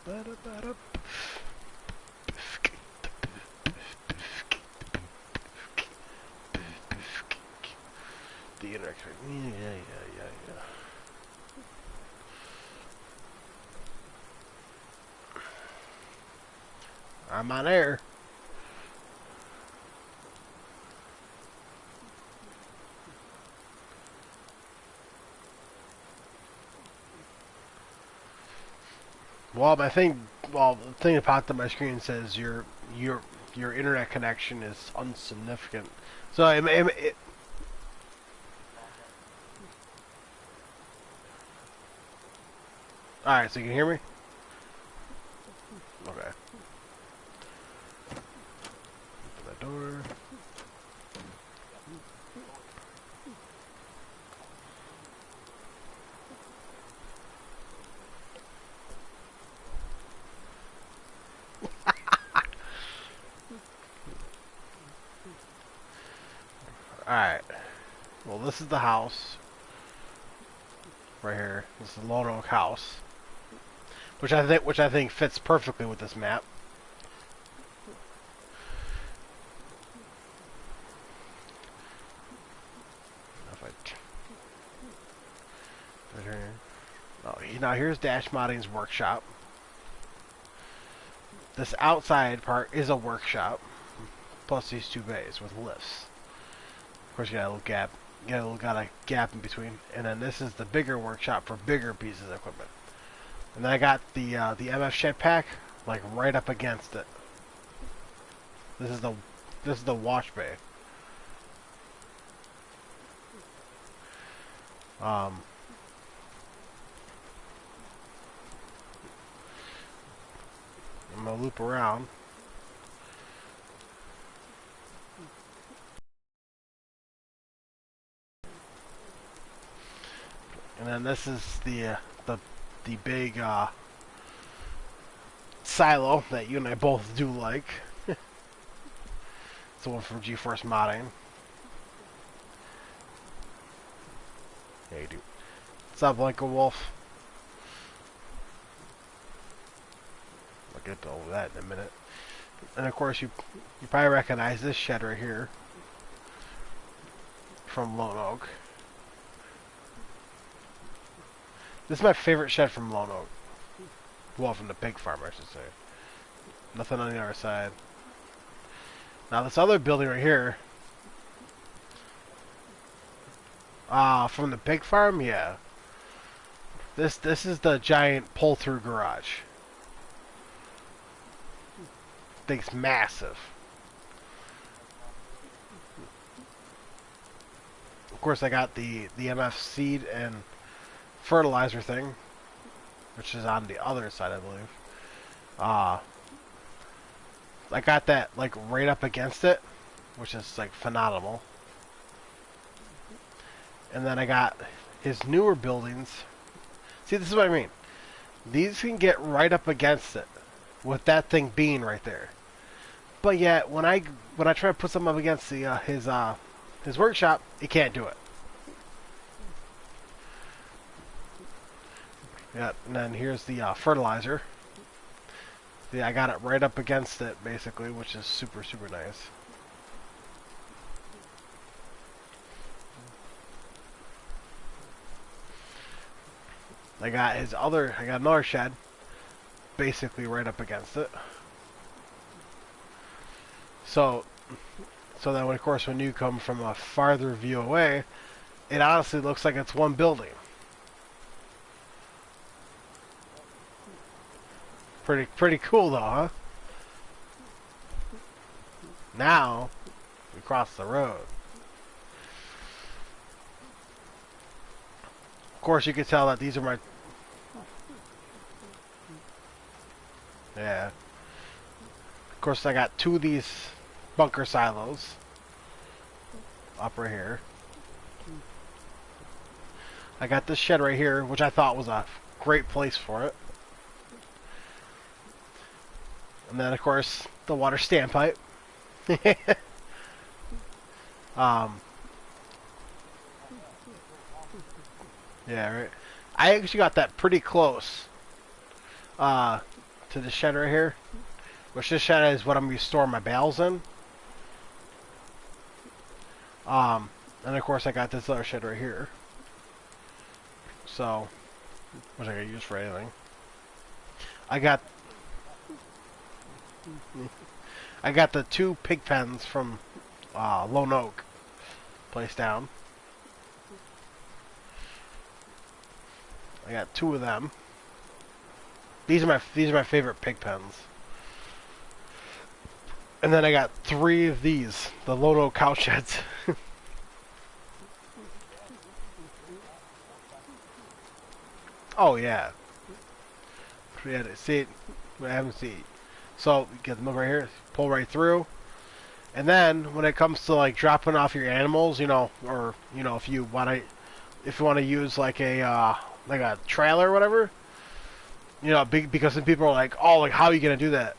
The internet. Yeah. I'm on air. Well, the thing that popped up on my screen says your internet connection is insignificant. So all right, so you can hear me. Okay. Open the door. All right. Well, this is the house right here. This is the Lone Oak house, which I think fits perfectly with this map. Oh, now here's Dash Modding's workshop. This outside part is a workshop, plus these two bays with lifts. Of course, you got a little gap. Got a gap in between, and then this is the bigger workshop for bigger pieces of equipment. And then I got the MF shed pack like right up against it. This is the wash bay. I'm gonna loop around. And then this is the big silo that you and I both do like. It's the one from GeForce Modding. Yeah, you do. What's up, like a wolf? I'll get to all that in a minute. And of course, you probably recognize this shed right here from Lone Oak. This is my favorite shed from Lone Oak. Well, from the pig farm, I should say. Nothing on the other side. Now this other building right here, from the pig farm, yeah. This is the giant pull-through garage. Thing's massive. Of course, I got the MF seed and fertilizer thing, which is on the other side, I believe. I got that like right up against it, which is like phenomenal. And then I got his newer buildings. See, this is what I mean. These can get right up against it, with that thing being right there. But yet, when I try to put something up against his workshop, it can't do it. Yeah, and then here's the fertilizer. Yeah, I got it right up against it, basically, which is super, super nice. I got another shed, basically right up against it. So then, of course, when you come from a farther view away, it honestly looks like it's one building. Pretty cool though, huh? Now we cross the road. Of course, you can tell that these are my. Yeah. Of course, I got two of these bunker silos up right here. I got this shed right here, which I thought was a great place for it. And then, of course, the water standpipe. Yeah, right. I actually got that pretty close to to the shed right here, which this shed is what I'm going to store my bales in. And of course I got this other shed right here. So, which I can use for anything. I got the 2 pig pens from Lone Oak placed down. I got 2 of them. These are my favorite pig pens. And then I got 3 of these, the Lone Oak cow sheds. Oh yeah. Yeah, see it. I haven't seen it. So you get the milk right here, pull right through. And then when it comes to like dropping off your animals, you know, or you know, if you want to use like a trailer or whatever, you know, because some people are like, oh, like how are you gonna do that?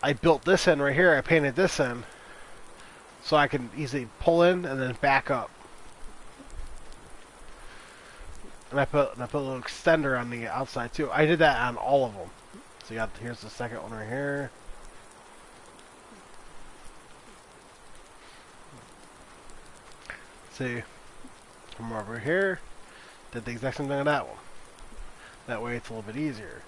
I built this in right here. I painted this in, so I can easily pull in and then back up. And I put a little extender on the outside too. I did that on all of them. So you got, here's the second one right here. See, come over here. Did the exact same thing on that one. That way it's a little bit easier.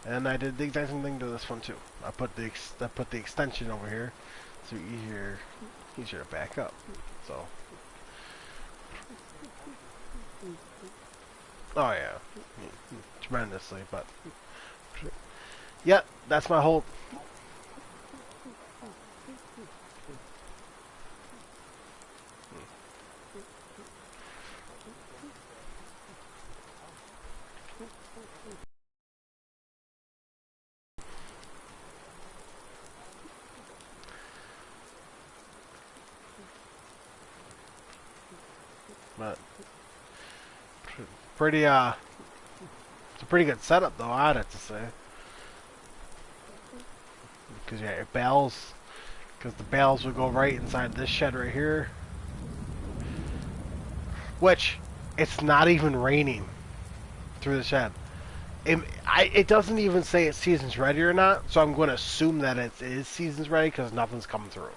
And I did the exact same thing to this one too. I put the extension over here, so easier to back up. So, oh yeah, tremendously. But yeah, that's my whole. But pretty it's a pretty good setup though, I'd have to say. Because yeah, your bales, because the bales would go right inside this shed right here. Which, it's not even raining through the shed. It doesn't even say it's seasons ready or not, so I'm going to assume that it is seasons ready because nothing's coming through.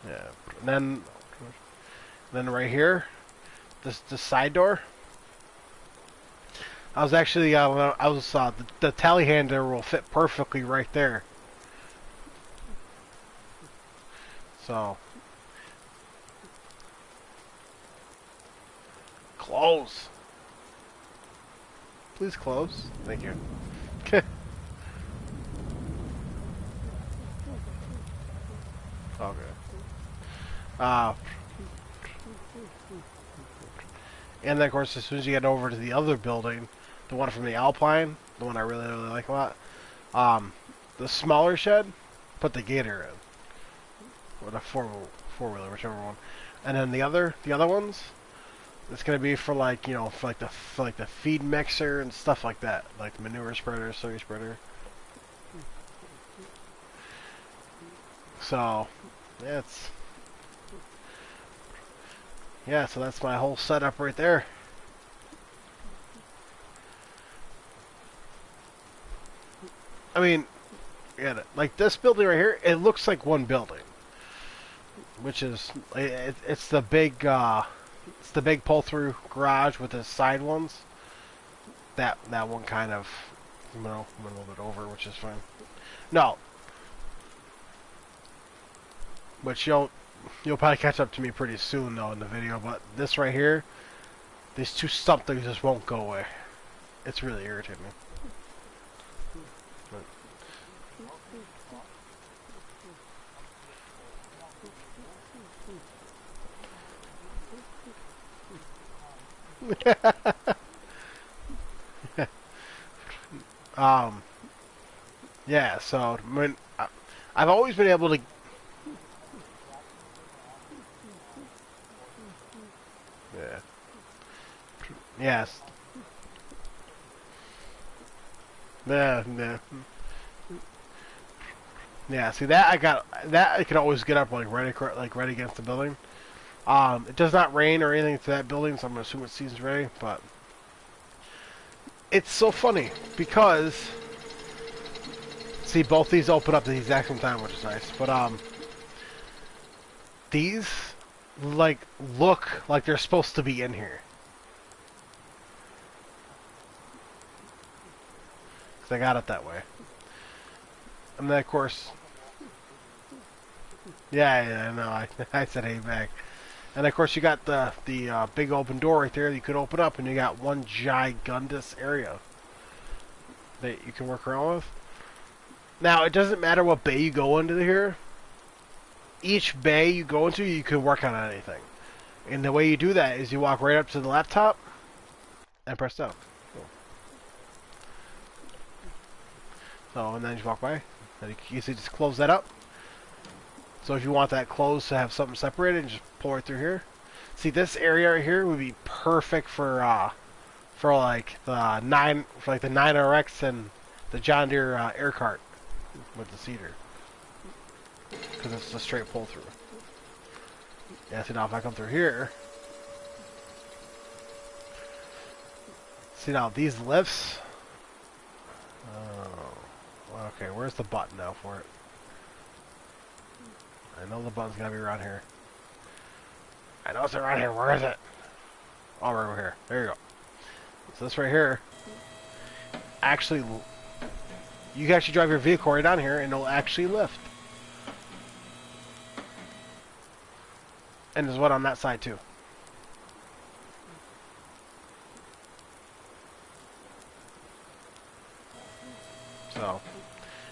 Yeah, and then right here, this side door. I was actually the telehandler will fit perfectly right there. So close. Please close. Thank you. Okay. And then of course, as soon as you get over to the other building, the one from the Alpine, the one I really like a lot, the smaller shed, put the Gator in, or the four-wheeler, whichever one, and then the other ones, it's gonna be for like, you know, for like the feed mixer and stuff like that, like manure spreader, soy spreader. So yeah, so that's my whole setup right there. I mean, yeah, like this building right here, it looks like one building, which is it's the big pull-through garage with the side ones. That one kind of, you know, went a little bit over, which is fine. No, but you'll probably catch up to me pretty soon though in the video. But this right here, these 2 stump things just won't go away. It's really irritating me. Yeah, so when I've always been able to. Yeah. Yes. Yeah. Yeah. Yeah, see that I can always get up like right against the building. It does not rain or anything to that building, so I'm gonna assume it's season's ready. But it's so funny because see both these open up at the exact same time, which is nice. But these like look like they're supposed to be in here. Cause I got it that way. And then of course, yeah, I know. I said hey back. And of course you got the big open door right there that you could open up, and you got one gigundous area that you can work around with. Now it doesn't matter what bay you go into here. Each bay you go into, you can work on anything. And the way you do that is you walk right up to the laptop and press down. Cool. So, and then you walk by. And you can easily just close that up. So if you want that closed to have something separated, just pull right through here. See, this area right here would be perfect for like the 9RX and the John Deere air cart with the cedar, because it's a straight pull through. Yeah, see now if I come through here, see now these lifts. Oh, okay, where's the button now for it? I know the button's gotta be around here. I know it's around here. Where is it? Oh, right over here. There you go. So this right here, actually, you can actually drive your vehicle right down here, and it'll actually lift. And there's one on that side too. So,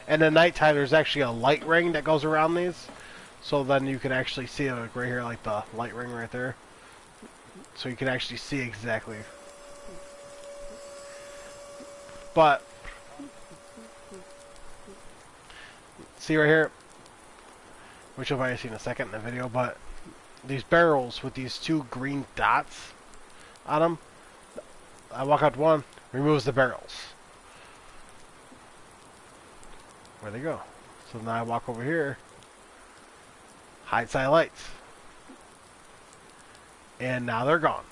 and at nighttime, there's actually a light ring that goes around these. So then you can actually see it like right here, like the light ring right there. So you can actually see exactly. But, see right here, which you'll probably see in a second in the video, but these barrels with these two green dots on them, I walk out to one, removes the barrels. Where'd they go? So now I walk over here, hide side lights, and now they're gone.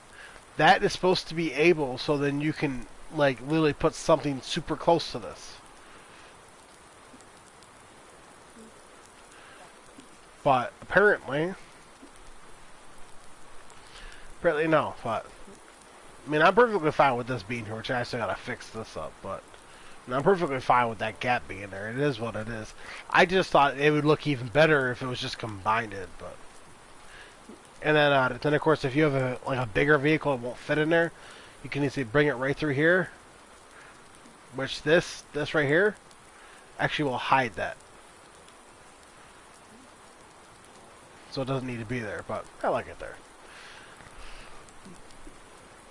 That is supposed to be able, so then you can like literally put something super close to this. But apparently no. But I mean, I'm perfectly fine with this being here, which I still gotta fix this up. But I'm perfectly fine with that gap being there. It is what it is. I just thought it would look even better if it was just combined. But and then of course, if you have a bigger vehicle, it won't fit in there. You can easily bring it right through here. Which this right here actually will hide that. So it doesn't need to be there, but I like it there.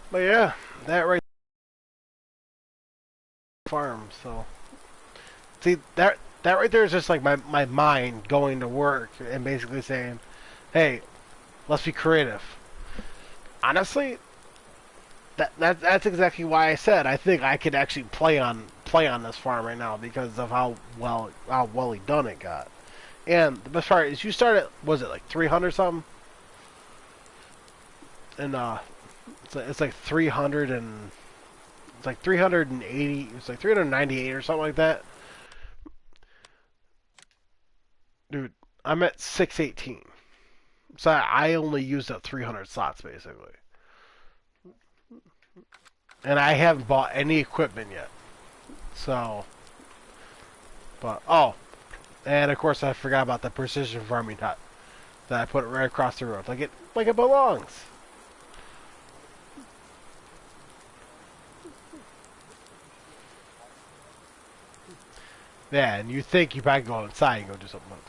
But yeah, that right farm, so see that right there is just like my mind going to work and basically saying, hey, let's be creative. Honestly, that's exactly why I said I think I could actually play on this farm right now because of how well he done it got. And the best part is you start at, was it like 300 something? And it's like 300 and it's like 380. It's like 398 or something like that. Dude, I'm at 618. So I only used up 300 slots basically. And I haven't bought any equipment yet. So, but, oh, and of course I forgot about the precision farming hut that I put it right across the road, like it belongs. Yeah, and you think you probably go inside and go do something else.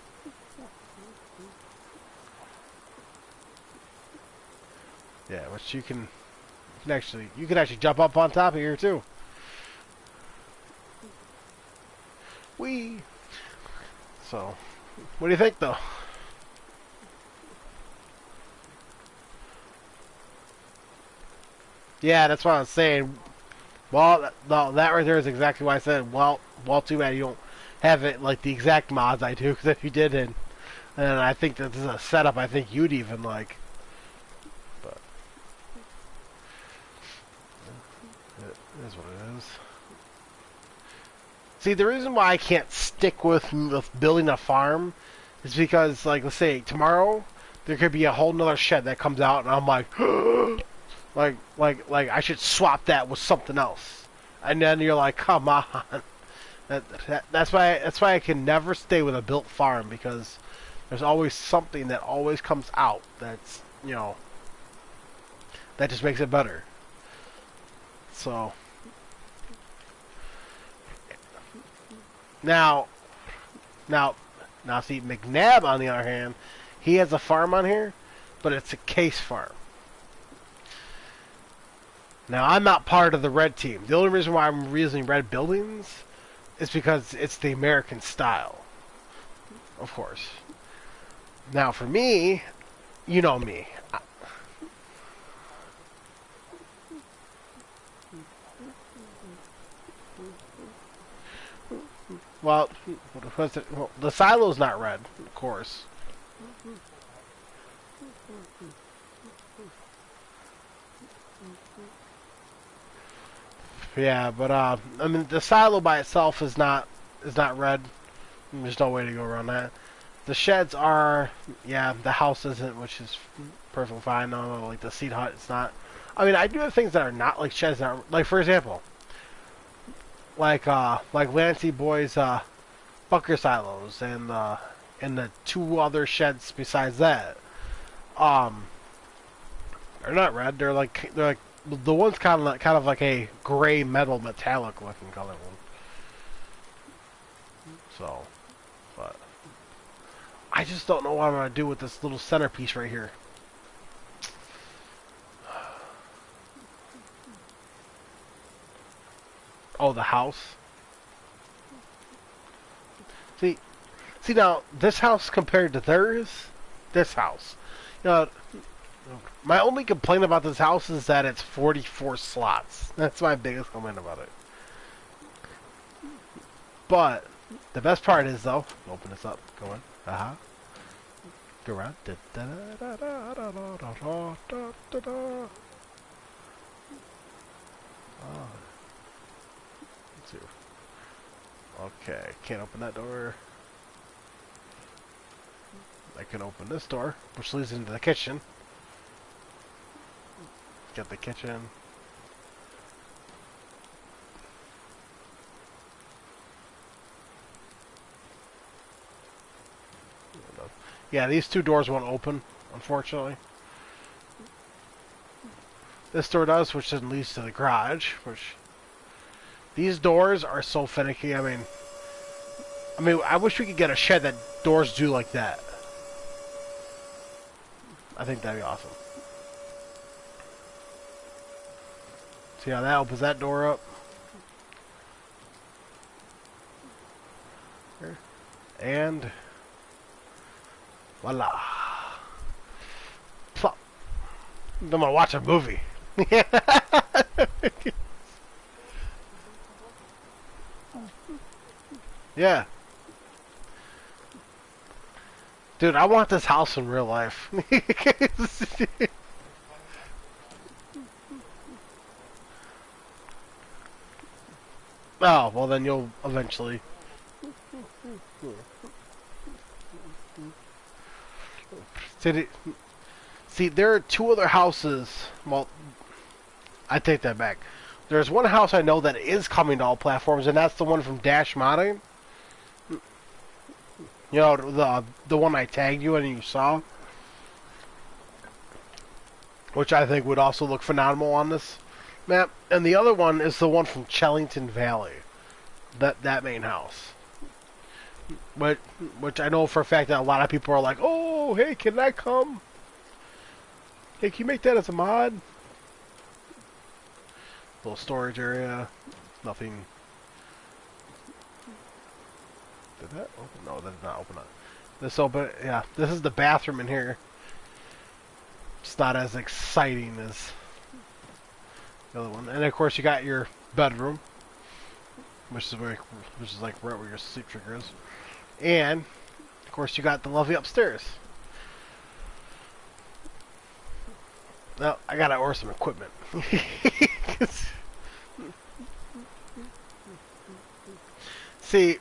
Yeah, which you can actually jump up on top of here too. Whee! So, what do you think though? Yeah, that's what I was saying. Well, that right there is exactly why I said, well, too bad you have it like the exact mods I do, because if you did, and I think that this is a setup I think you'd even like. But it is what it is. See, the reason why I can't stick with building a farm is because, like, let's say tomorrow there could be a whole nother shed that comes out, and I'm like, like I should swap that with something else, and then you're like, come on. That's why I can never stay with a built farm, because there's always something that always comes out that's, you know, that just makes it better. So now see, McNabb on the other hand, he has a farm on here, but it's a case farm. Now I'm not part of the red team. The only reason why I'm using red buildings is because it's the American style, of course. Now for me, you know me. Well, the silo's not red, of course. Yeah, but I mean, the silo by itself is not red. There's no way to go around that. The sheds are, yeah, the house isn't, which is perfectly fine. No, like the seed hut, it's not. I mean, I do have things that are not like sheds. That are, like, for example, like Lancy Boy's bunker silos and the two other sheds besides that. They're not red. They're like the one's kind of like a gray metal metallic looking color one. So, but I just don't know what I'm gonna do with this little centerpiece right here. Oh, the house. See now, this house compared to theirs, this house. You know, my only complaint about this house is that it's 44 slots. That's my biggest complaint about it. But the best part is, though, open this up. Go in. Go around. Let's see. Okay, can't open that door. I can open this door, which leads into the kitchen. Get the kitchen. Yeah, these two doors won't open, unfortunately. This door does, which then leads to the garage, which... These doors are so finicky, I mean, I wish we could get a shed that doors do like that. I think that'd be awesome. See how that opens that door up? Here. And voila. Plop. I'm gonna watch a movie. Yeah. Dude, I want this house in real life. Oh, well then you'll eventually. See, there are two other houses. Well, I take that back. There's one house I know that is coming to all platforms, and that's the one from Dash Modding. You know, the one I tagged you in and you saw. Which I think would also look phenomenal on this map. And the other one is the one from Chellington Valley. That main house. Which I know for a fact that a lot of people are like, oh, hey, can that come? Hey, can you make that as a mod? Little storage area. Nothing. Did that open? No, that did not open up. This open, yeah. This is the bathroom in here. It's not as exciting as the other one. And of course, you got your bedroom. which is like right where your sleep trigger is. And of course, you got the lovely upstairs. Now I gotta order some equipment. See,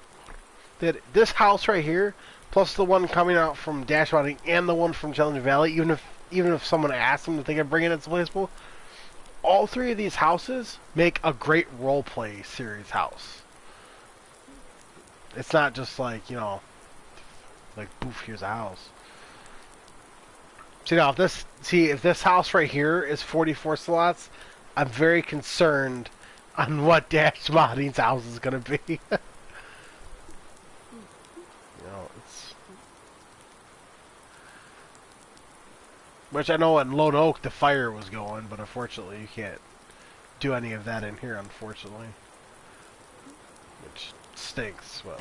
that this house right here, plus the one coming out from Dash Modding and the one from Challenge Valley, even if someone asked them if they could bring it as placeable, all three of these houses make a great roleplay series house. It's not just like, like boof, here's a house. See now, if this house right here is 44 slots, I'm very concerned on what Dash Modding's house is gonna be. It's which I know in Lone Oak the fire was going, but unfortunately you can't do any of that in here, unfortunately, which stinks. Well.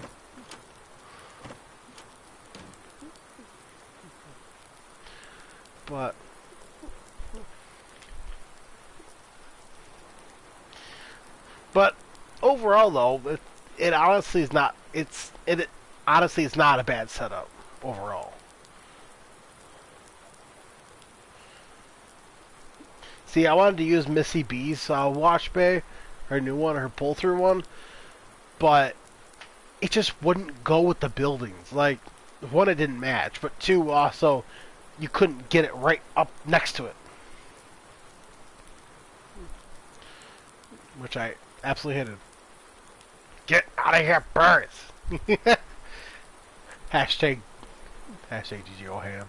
But overall, though, it honestly is not. It honestly is not a bad setup overall. See, I wanted to use Missy B's wash bay, her new one, her pull through one, but it just wouldn't go with the buildings. Like, one, it didn't match, but two, also, you couldn't get it right up next to it, which I absolutely hated. Get out of here, birds! hashtag GGO ham.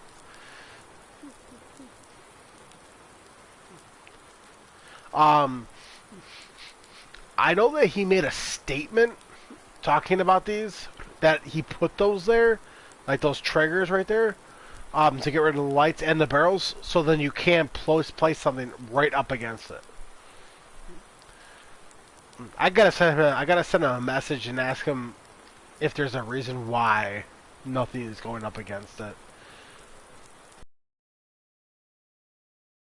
I know that he made a statement talking about these, that he put those there, like those triggers right there, to get rid of the lights and the barrels, so then you can place something right up against it. I gotta send him a message and ask him if there's a reason why nothing is going up against it.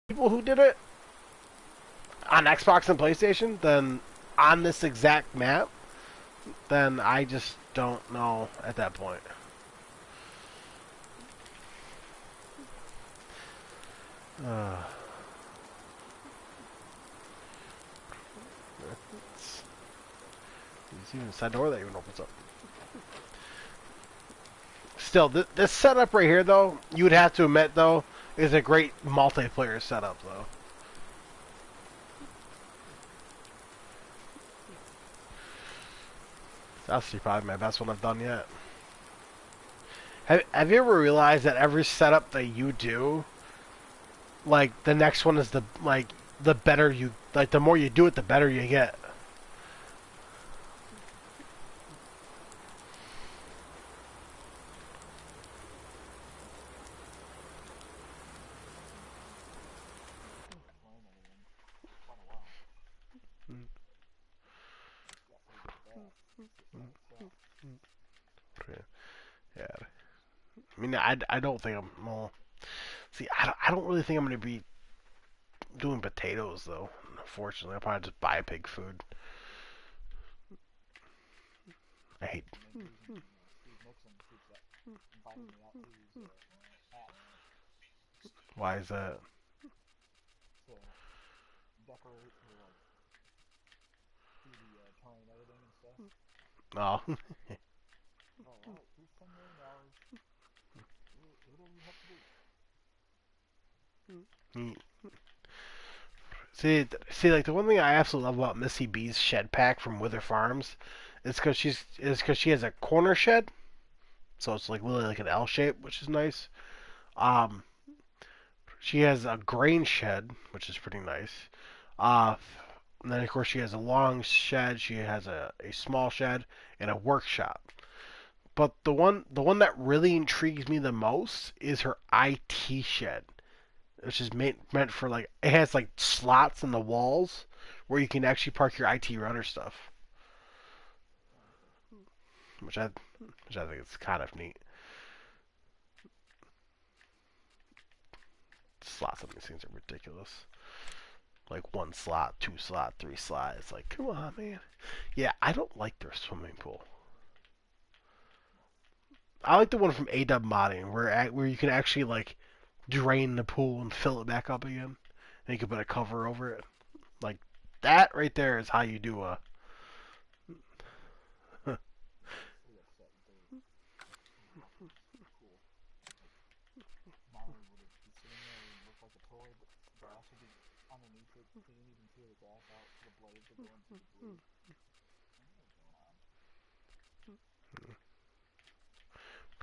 People who did it on Xbox and PlayStation, then on this exact map, then I just don't know at that point. There's even a side door that even opens up. Still, this setup right here, though, you would have to admit, though, is a great multiplayer setup, though. That's actually probably my best one I've done yet. Have you ever realized that every setup that you do, like, the next one is the better you, like, the more you do it, the better you get. Yeah. I mean, I don't think I'm, well, see, I don't really think I'm going to be doing potatoes, though. Unfortunately, I'll probably just buy pig food. I hate. Why is that? Oh. See, like the one thing I absolutely love about Missy B's shed pack from Wither Farms is because she has a corner shed, so it's like literally like an L shape, which is nice. Um, she has a grain shed, which is pretty nice. Uh, and then of course she has a long shed. She has a small shed and a workshop. But the one that really intrigues me the most is her IT shed, which is meant for, like, it has like slots in the walls where you can actually park your IT runner stuff, which I think is kind of neat. Slots on these things are ridiculous. like 1 slot, 2 slot, 3 slot. It's like, come on, man. Yeah, I don't like their swimming pool. I like the one from AW Modding where you can actually like drain the pool and fill it back up again, and you can put a cover over it. Like that right there is how you do a.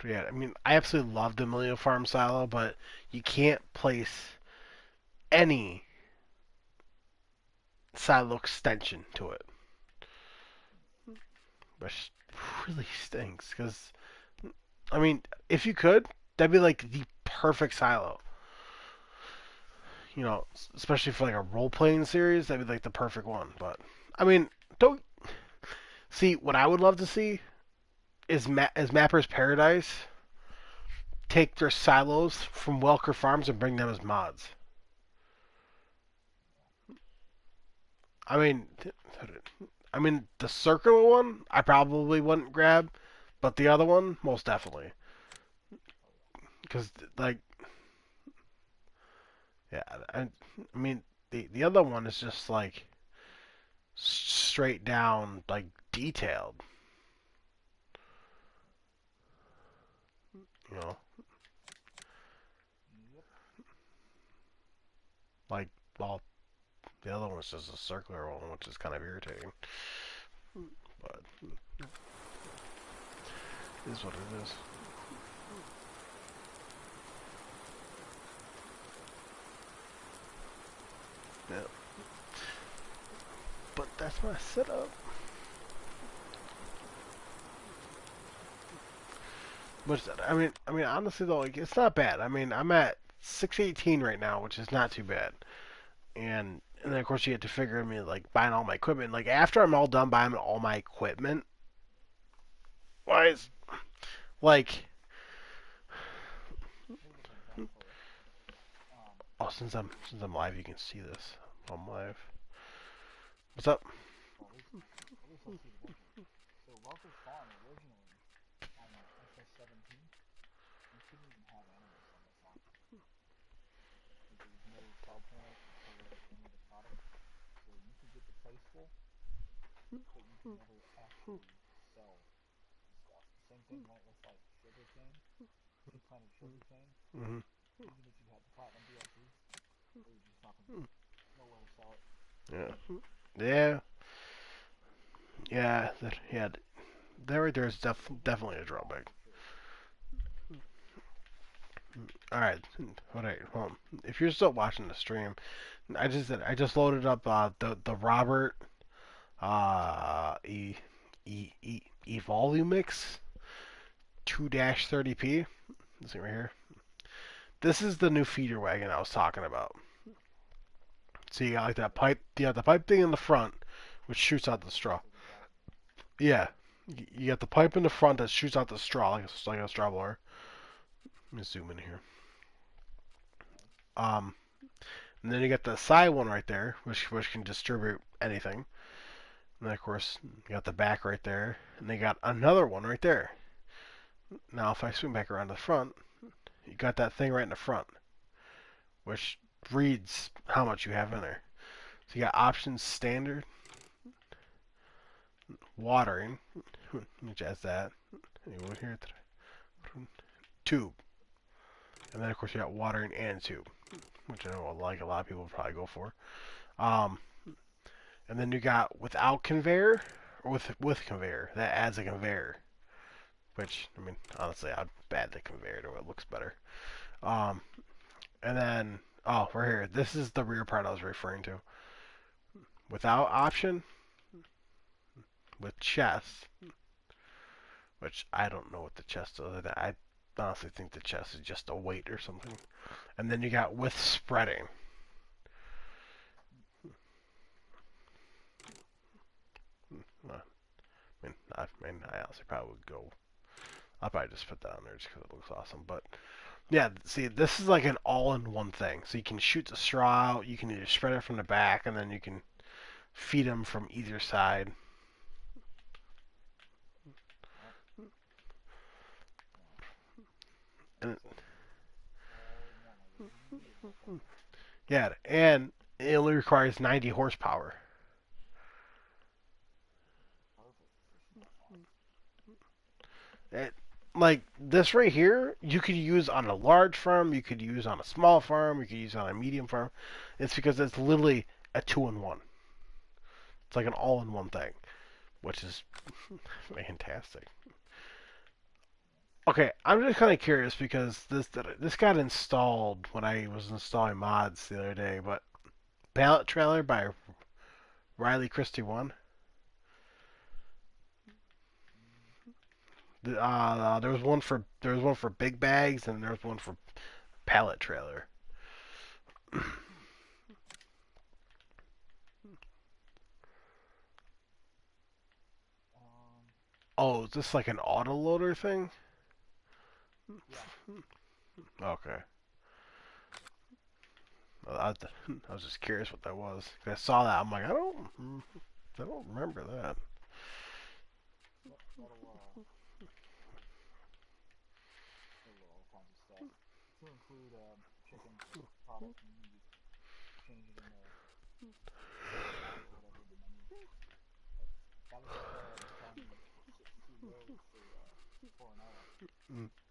Yeah, I mean, I absolutely love the Millennial Farm silo, but you can't place any silo extension to it, which really stinks. Because I mean, if you could, that'd be like the perfect silo. You know, especially for like a role playing series, that'd be like the perfect one. But I mean, don't see what I would love to see is Mapper's Paradise take their silos from Welker Farms and bring them as mods. I mean, the circular one I probably wouldn't grab, but the other one most definitely. Because like, yeah, I mean the other one is just like straight down like detailed. You know, like well, the other one's just a circular one, which is kind of irritating. But it is what it is. Yeah. But that's my setup. Which I mean, honestly though, like it's not bad. I mean, I'm at 618 right now, which is not too bad. And then of course you have to figure me like buying all my equipment. Like after I'm all done buying all my equipment, wise, like oh since I'm live, you can see this. I'm live. What's up? Mm-hmm. Yeah. Yeah. Yeah. Yeah. That right there is definitely a drawback. All right. All right. Well, if you're still watching the stream, I just loaded up the Robert Evolumix 2-30p. This thing right here. This is the new feeder wagon I was talking about. So you got like that pipe, you got the pipe thing in the front, which shoots out the straw. Yeah, you got the pipe in the front that shoots out the straw like a straw blower. Let me zoom in here. Um, and then you got the side one right there, which can distribute anything. And then of course you got the back right there, and they got another one right there. Now if I swing back around to the front, you got that thing right in the front, which reads how much you have in there. So you got options standard, watering, which has that. Over here, tube, and then of course you got watering and tube, which I know like a lot of people would probably go for. Um, and then you got without conveyor or with conveyor. That adds a conveyor, which I mean honestly I'd add the conveyor to it. It looks better. Um, and then oh we're here. This is the rear part I was referring to. Without option with chest, which I don't know what the chest is. I honestly think the chest is just a weight or something. And then you got with spreading. I honestly probably would go. I'll probably just put that on there just because it looks awesome. But Yeah, see, this is like an all-in-one thing. So you can shoot the straw out, you can either spread it from the back, and then you can feed them from either side. And yeah, and it only requires 90 horsepower. It, like this right here, you could use on a large farm, you could use on a small farm, you could use on a medium farm. It's because it's literally a two-in-one. It's like an all-in-one thing, which is fantastic. Okay, I'm just kind of curious because this got installed when I was installing mods the other day, but Pallet Trailer by Riley Christie one. There was one for big bags and there was one for pallet trailer. Oh, is this like an autoloader thing? Okay. I was just curious what that was. I saw that. I'm like, I don't remember that.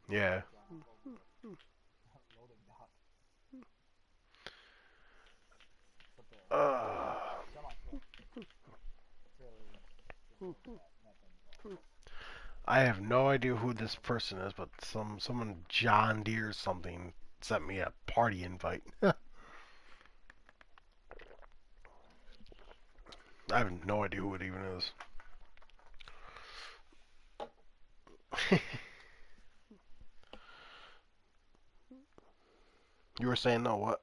Yeah. Uh, I have no idea who this person is, but someone John Deere something sent me a party invite. I have no idea who it even is. You were saying no what?